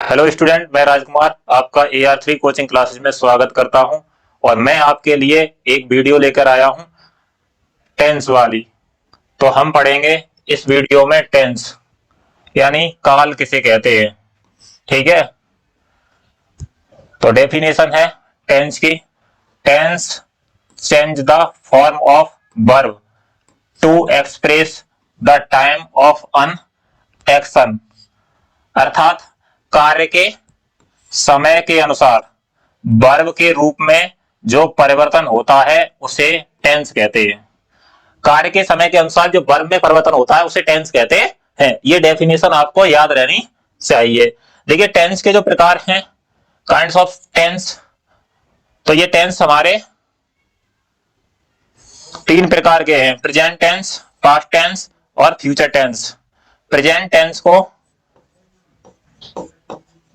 Hello student, मैं राजकुमार आपका AR3 coaching classes में स्वागत करता हूं। और मैं आपके लिए एक वीडियो लेकर आया हूं टेंस वाली। तो हम पढ़ेंगे इस वीडियो में टेंस यानी काल किसे कहते हैं। ठीक है, तो डेफिनेशन है टेंस की। Tense change the form of verb to express the time of an action, अर्थात कार्य के समय के अनुसार वर्ब के रूप में जो परिवर्तन होता है उसे टेंस कहते हैं। कार्य के समय के अनुसार जो वर्ब में परिवर्तन होता है उसे टेंस कहते हैं। ये डेफिनेशन आपको याद रहनी चाहिए। देखिए, टेंस के जो प्रकार हैं, काइंड्स ऑफ टेंस, तो ये टेंस हमारे तीन प्रकार के हैं: प्रेजेंट टेंस, पास्ट टेंस और फ्यूचर टेंस। प्रेजेंट टेंस को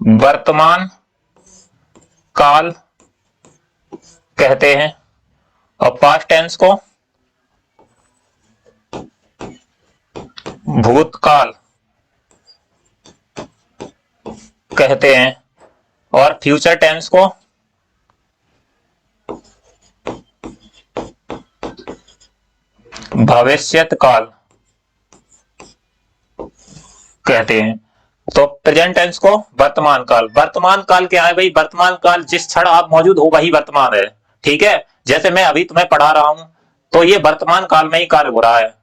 वर्तमान काल कहते हैं और पास्ट टेंस को भूतकाल कहते हैं और फ्यूचर टेंस को भविष्यत काल कहते हैं। तो प्रेजेंट टेंस को वर्तमान काल। वर्तमान काल क्या है भाई? वर्तमान काल जिस क्षण आप मौजूद हो वही वर्तमान है। ठीक है, जैसे मैं अभी तुम्हें पढ़ा रहा हूं तो ये वर्तमान काल में ही कार्य हो रहा है।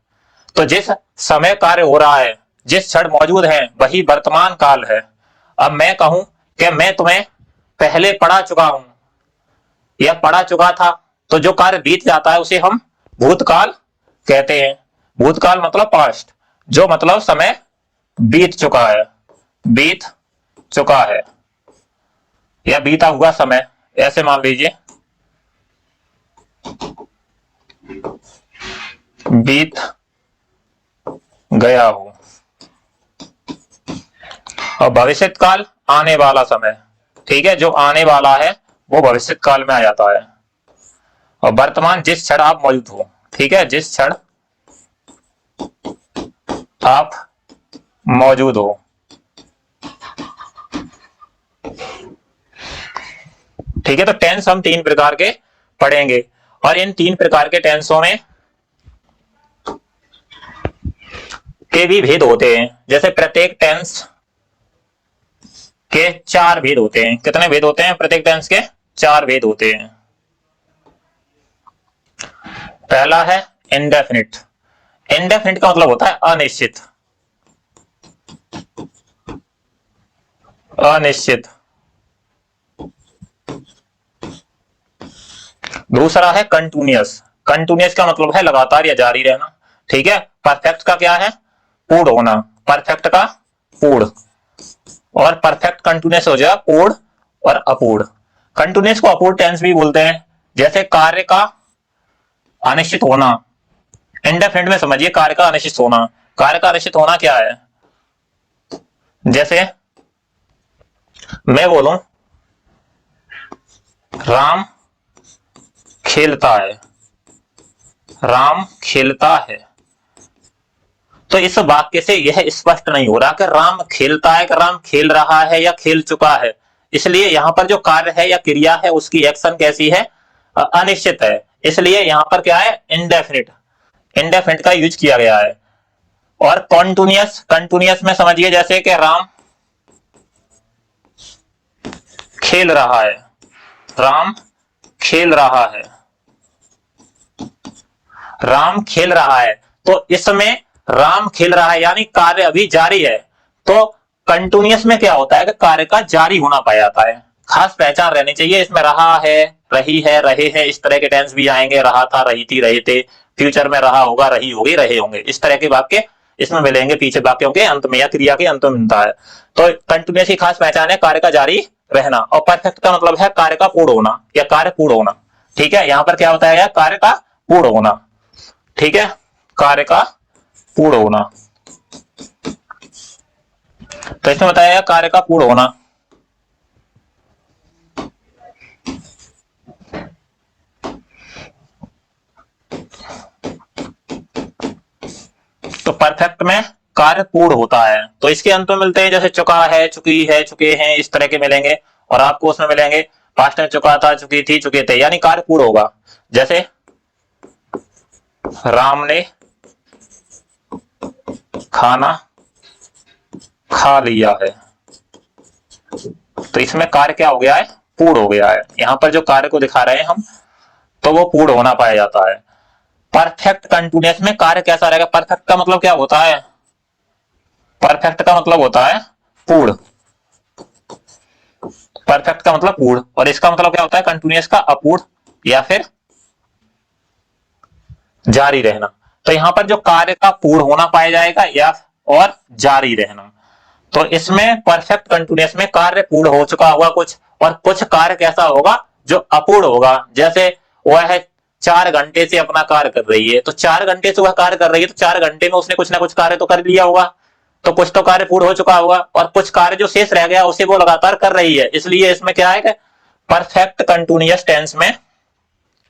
तो जिस समय कार्य हो रहा है, जिस क्षण मौजूद है, वही वर्तमान काल है। अब मैं कहूं कि मैं तुम्हें पहले पढ़ा चुका हूं या पढ़ा चुका था, तो जो कार्य बीत जाता है उसे हम भूतकाल कहते हैं। भूतकाल मतलब पास्ट, जो मतलब समय बीत चुका है, बीत चुका है या बीता हुआ समय, ऐसे मान लीजिए बीत गया हो। और भविष्यत काल आने वाला समय। ठीक है, जो आने वाला है वो भविष्यत काल में आ जाता है। और वर्तमान जिस क्षण आप मौजूद हो। ठीक है, जिस क्षण आप मौजूद हो। ठीक है, तो टेंस हम तीन प्रकार के पढ़ेंगे और इन तीन प्रकार के टेंसों में के भी भेद होते हैं। जैसे प्रत्येक टेंस के चार भेद होते हैं। कितने भेद होते हैं? प्रत्येक टेंस के चार भेद होते हैं। पहला है इंडेफिनिट। इंडेफिनिट का मतलब होता है अनिश्चित। अनिश्चित। दूसरा है कंटिन्यूअस। कंटिन्यूअस का मतलब है लगातार या जारी रहना। ठीक है, परफेक्ट का क्या है? पूर्ण होना। परफेक्ट का पूर्ण। और परफेक्ट कंटिन्यूअस हो जाएगा पूर्ण और अपूर्ण। कंटिन्यूअस को अपूर्ण टेंस भी बोलते हैं। जैसे कार्य का अनिश्चित होना। इंडेफिनिट में समझिए कार्य का अनिश्चित होना। कार्य का अनिश्चित होना क्या है? जैसे मैं बोलूं राम खेलता है। राम खेलता है, तो इस वाक्य से यह स्पष्ट नहीं हो रहा कि राम खेलता है कि राम खेल रहा है या खेल चुका है। इसलिए यहां पर जो कार्य है या क्रिया है उसकी एक्शन कैसी है? अनिश्चित है। इसलिए यहां पर क्या है? इंडेफिनिट। इंडेफिनिट का यूज किया गया है। और कॉन्टिन्यूअस, कंटिन्यूअस में समझिए जैसे कि राम खेल रहा है। राम खेल रहा है। राम खेल रहा है, तो इसमें राम खेल रहा है यानी कार्य अभी जारी है। तो कंटिन्यूअस में क्या होता है कि कार्य का जारी होना पाया जाता है। खास पहचान रहनी चाहिए इसमें। रहा है, रही है, रहे हैं, इस तरह के टेंस भी आएंगे। रहा था, रही थी, रहे थे। फ्यूचर में रहा होगा, रही होगी, रहे होंगे। इस तरह के वाक्य इसमें मिलेंगे पीछे वाक्यों के अंत में या क्रिया के अंत में मिलता है। तो कंटिन्यूअस की खास पहचान है कार्य का जारी रहना। और परफेक्ट का मतलब है कार्य का पूर्ण होना या कार्य पूर्ण होना। ठीक है, यहां पर क्या बताया गया? कार्य का पूर्ण होना। ठीक है, कार्य का पूर्ण होना। तो इसमें बताया कार्य का पूर्ण होना। तो परफेक्ट में कार्य पूर्ण होता है। तो इसके अंत में मिलते हैं जैसे चुका है, चुकी है, चुके हैं, इस तरह के मिलेंगे। और आपको उसमें मिलेंगे पास्ट में चुका था, चुकी थी, चुके थे, यानी कार्य पूर्ण होगा। जैसे राम ने खाना खा लिया है, तो इसमें कार्य क्या हो गया है, पूर्ण हो गया है। यहां पर जो कार्य को दिखा रहे हैं हम, तो वो पूर्ण होना पाया जाता है। परफेक्ट कंटिन्यूअस में कार्य कैसा रहेगा? परफेक्ट का मतलब क्या होता है? परफेक्ट का मतलब होता है पूर्ण। परफेक्ट का मतलब पूर्ण, और इसका मतलब क्या होता है? कंटिन्यूअस का अपूर्ण या फिर जारी रहना। तो यहां पर जो कार्य का पूर्ण होना पाया जाएगा या और जारी रहना। तो इसमें परफेक्ट कंटिन्यूअस में कार्य पूर्ण हो चुका होगा कुछ, और कुछ कार्य कैसा होगा जो अपूर्ण होगा। जैसे वह है 4 घंटे से अपना कार्य कर रही है, तो 4 घंटे से वह कार्य कर रही है, तो 4 घंटे में उसने कुछ ना कुछ कार्य तो कर लिया होगा, तो कुछ तो कार्य पूर्ण हो चुका होगा, और कुछ कार्य जो शेष रह गया उसे वो लगातार कर रही है। इसलिए इसमें क्या है कि परफेक्ट कंटिन्यूअस टेंस में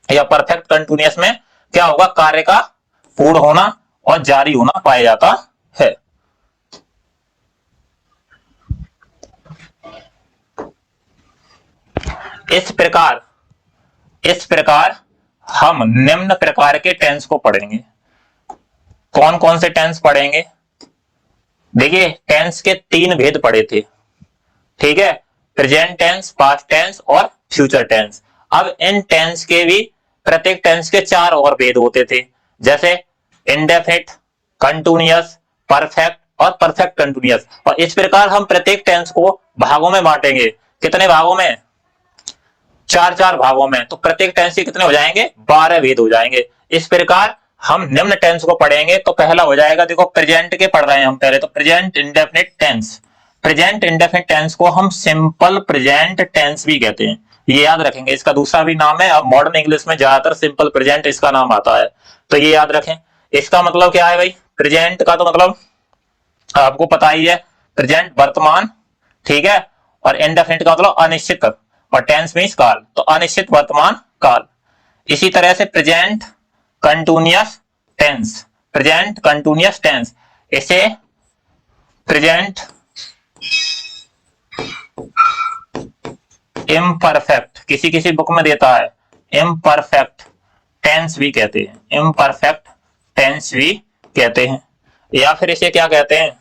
या परफेक्ट कंटिन्यूअस में क्या होगा? कार्य का पूर्ण होना और जारी होना पाया जाता है। इस प्रकार हम निम्न प्रकार के टेंस को पढ़ेंगे। कौन कौन से टेंस पढ़ेंगे? देखिए, टेंस के 3 भेद पढ़े थे, ठीक है, प्रेजेंट टेंस, पास्ट टेंस और फ्यूचर टेंस। अब इन टेंस के भी प्रत्येक टेंस के 4 और भेद होते थे, जैसे इंडेफिनिट, कंटिन्यूअस, परफेक्ट और परफेक्ट कंटिन्यूअस। और इस प्रकार हम प्रत्येक टेंस को भागों में बांटेंगे। कितने भागों में? 4-4 भागों में। तो प्रत्येक टेंस के कितने हो जाएंगे? 12 भेद हो जाएंगे। इस प्रकार हम निम्न टेंस को पढ़ेंगे। तो पहला हो जाएगा, देखो प्रेजेंट के पढ़ रहे हैं हम पहले, तो present indefinite tense. Present indefinite tense को हम सिंपल प्रेजेंट टेंस भी कहते हैं, ये याद रखेंगे। इसका दूसरा भी नाम है, अब मॉडर्न इंग्लिश में ज्यादातर सिंपल प्रेजेंट इसका नाम आता है, तो ये याद रखें। इसका मतलब क्या है भाई? प्रेजेंट का तो मतलब आपको पता ही है, प्रेजेंट वर्तमान, ठीक है, और इंडेफिनिट का मतलब अनिश्चित, और टेंस मींस काल, तो अनिश्चित वर्तमान काल। इसी तरह से present continuous tense, present continuous tense, इसे प्रेजेंट इम्परफेक्ट, किसी किसी बुक में देता है इम्परफेक्ट टेंस भी कहते हैं, इम्परफेक्ट टेंस भी कहते हैं। या फिर इसे क्या कहते हैं?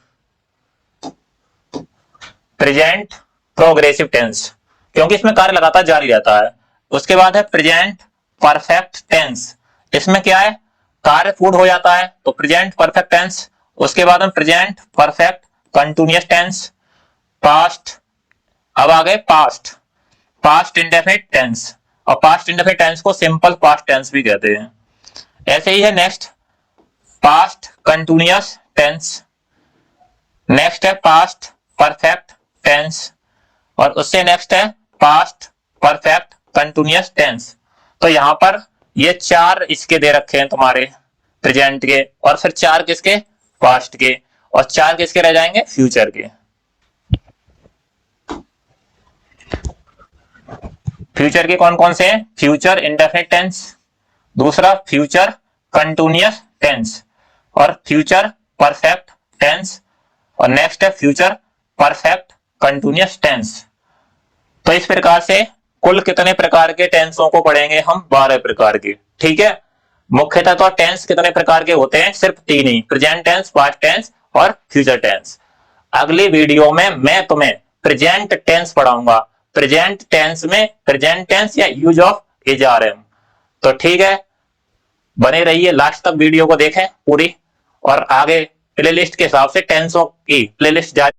प्रेजेंट प्रोग्रेसिव टेंस, क्योंकि इसमें कार्य लगातार जारी रहता है। उसके बाद है प्रेजेंट परफेक्ट टेंस, इसमें क्या है? कार्य पूर्ण हो जाता है, तो प्रेजेंट परफेक्ट टेंस। उसके बाद में present perfect continuous tense, past. अब आ गए पास्ट, पास्ट इंडेफिनिट टेंस, और पास्ट इंडेफिनिट टेंस को सिंपल पास्ट टेंस भी कहते हैं। ऐसे ही है next past continuous tense, next है पास्ट परफेक्ट टेंस, और उससे नेक्स्ट है पास्ट परफेक्ट कंटिन्यूअस टेंस। तो यहां पर ये 4 इसके दे रखे हैं तुम्हारे प्रेजेंट के, और फिर 4 किसके? पास्ट के, और 4 किसके रह जाएंगे? फ्यूचर के। फ्यूचर के कौन कौन से हैं? फ्यूचर इंडेफिनिट टेंस, दूसरा फ्यूचर कंटिन्यूअस टेंस, और फ्यूचर परफेक्ट टेंस, और नेक्स्ट है फ्यूचर परफेक्ट कंटिन्यूअस टेंस। तो इस प्रकार से कुल कितने प्रकार के टेंसों को पढ़ेंगे हम? 12 प्रकार के, ठीक है। मुख्यतः तो टेंस कितने प्रकार के होते हैं? सिर्फ 3 ही, प्रेजेंट टेंस, पास्ट टेंस और फ्यूचर टेंस। अगली वीडियो में मैं तुम्हें प्रेजेंट टेंस पढ़ाऊंगा, प्रेजेंट टेंस में प्रेजेंट टेंस या use of is are am. तो ठीक है, बने रहिए, लास्ट तक वीडियो को देखें पूरी, और आगे प्लेलिस्ट के हिसाब से टेंसों की प्लेलिस्ट जारी